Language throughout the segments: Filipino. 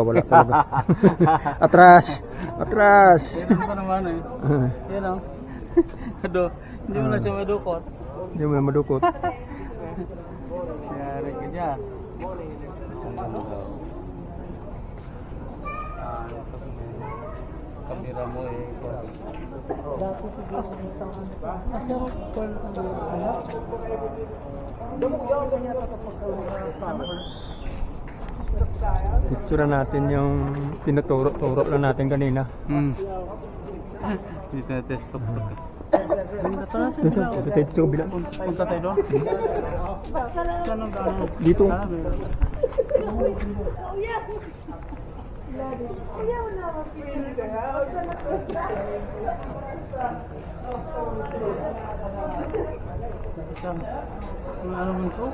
Wala talaga. Atras! Atras! Yan pa naman eh. Yan o. Hindi mo na siya madukot. Hindi mo na madukot. Yari ka dyan. Kamera mo eh. Picture natin yung tinuturo lang natin kanina. Dito na test to. Dito bilang. Punta tayo doon? Saan ang daan? Dito. Ano mo ito?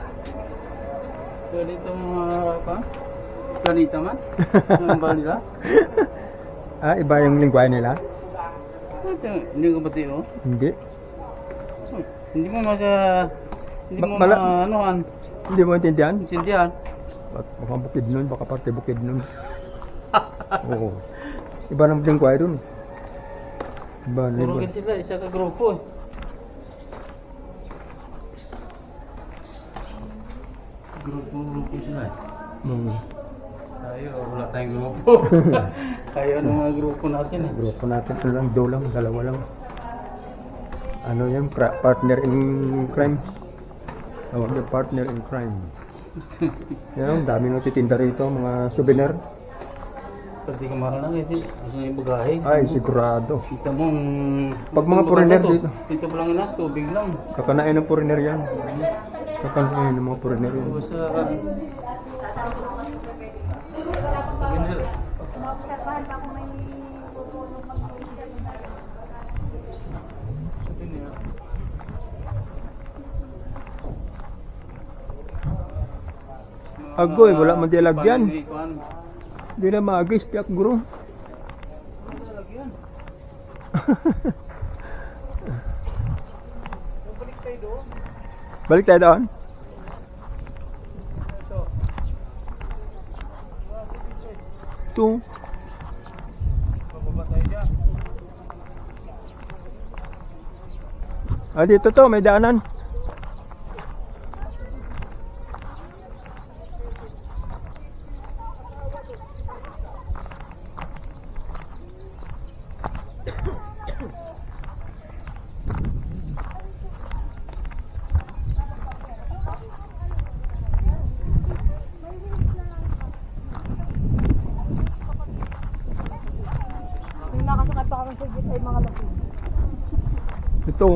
Ganito mga pa? Ganito man? Ang ba nila? Ah, iba yung lingwahe nila? Hindi ko ba tayo? Hindi. Hindi mo hindi mo anuhan. Hindi mo intindihan? Intindihan. Baka bukid nun, baka parte bukid nun. Oo. Iba ng lingwahe dun. Iba ng Puro lingwahe. sila, isa ka grupo eh. Grupo sila eh. Tayo, wala tayong grupo. Tayo ng mga grupo natin eh. Grupo natin, ano lang, dalawa lang. Ano yan, partner in crime. Tawag yung partner in crime. Yan, dami nang titinda rito, mga souvenir. Pwede ka marunong kasi gusto niya bagahe. Ay, sigurado. Kita mo Pag mga foreigner dito. Dito pa lang inas, tubig lang. Kakanain ng foreigner yan. Kakanain ng mga foreigner yan. Tapos Maobserbahan pa kung may tutulong Agoy, wala man di lagyan. Di na maagis, piyak guro. Balik tayo doon. Ito. Ah, dito to, may daanan. May nakasakay pa kami sa jeep ay mga lasing. Ito.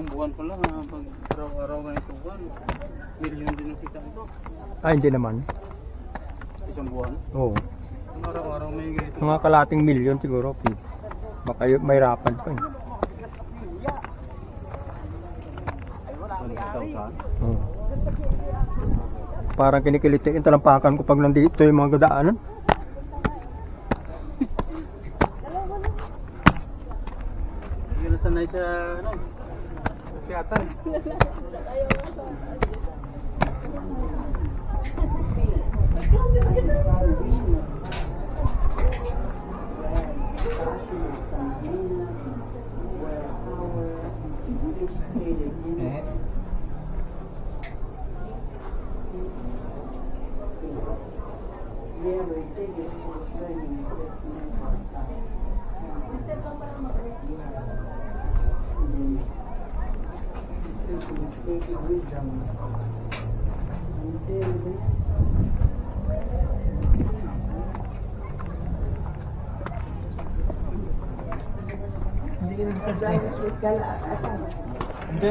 Isang buwan pa lang, pag araw-araw ganito buwan, milyon din ang kita ito. Hindi naman. Isang buwan. Oo. Ang araw-araw may ganito. Mga kalating milyon siguro. Baka mahirapan pa eh. Oo. Parang kinikilitin yung talampakan ko pag nandito yung mga gadaanan. Hindi na sanay sa ano, sa tiyatan. Hindi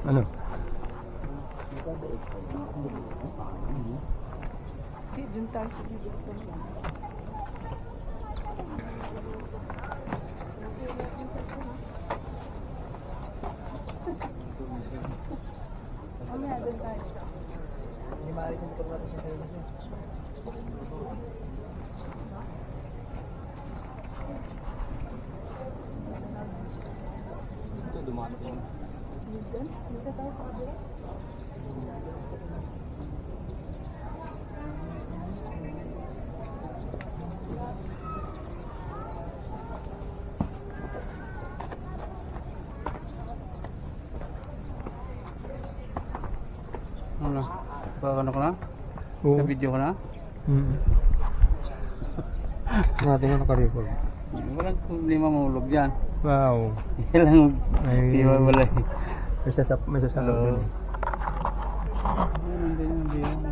Ano? Mamaya doon tayo. Dito tayo sa kabila. Ano? Ano ka na? Oo. Sa video ka na? Natin na nakarecord. Walang problema mahulog dyan. Wow. Yan lang. Ay. Iwan wala. May sasalog Oo. dun. Hindi.